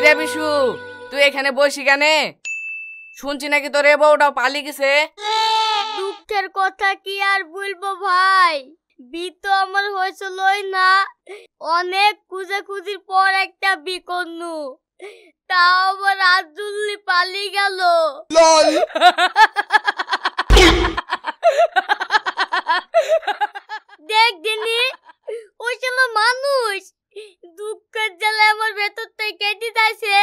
কিরে বিশু, তুই এখানে বসি কেনে? শুনছি নাকি তোর এ বউটাও পালিয়ে গেছে। দুঃখের কথা কি আর বলবো ভাই, তো আমার হয়েছিলই না। অনেক খুঁজির পর একটা বিকন্নু, তাও আবার রাজুল্লি পালিয়ে গেল। দেখ দিনি, ওই ছিল মানুষ। দুঃখের জ্বালায় আমার ভেতর থেকে কেটে যাচ্ছে,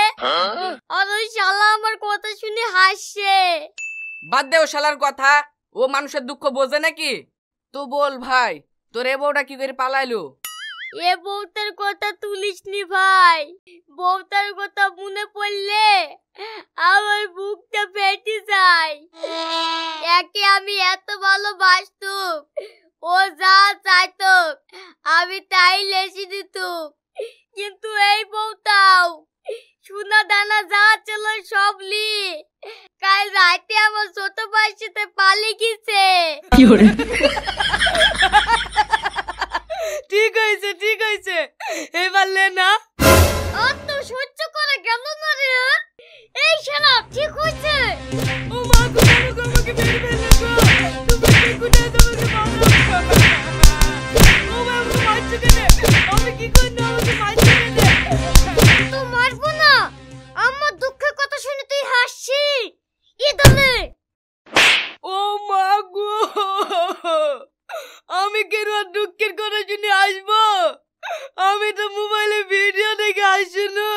আর ওই শালা আমার কথা শুনে হাসছে। বাদ দে ও শালার কথা, ও মানুষের দুঃখ বোঝে নাকি? তো বল ভাই, তোর এ বউটা কি করে পালাইলো? এ বউটার কথা তুলিসনি ভাই, বউটার কথা মনে পড়লে আমার বুকটা ফেটে যায়। একে আমি এত ভালোবাসতুম, ও যা চাইতো আমি তাই লেসি দিতুম। কিন্তু এই বউটাও সোনা দানা যা ছিল সব লি কাল রাতে আমার ছোট ভাইয়ের সাথে পালিয়ে গেছে। ঠিক হয়েছে, এবার লে না। অত সহ্য করা গেল না রে। এই শালা ঠিক হয়েছে। ও মা গো, আমাকে মেরে ফেললে গো। তুমি কোথায় তোমাকে মারো? ও মা, আমাকে মারছো কেন? আমি কি করব? আমাকে মারছো কেন? তো মারবো না, আমার দুঃখের কথা শুনে তুই হাসছি। ইদলে ও মা গো, আমি কেন আর দুঃখের কথা শুনে আসবো? আমি তো মোবাইলে ভিডিও দেখে আসছি না।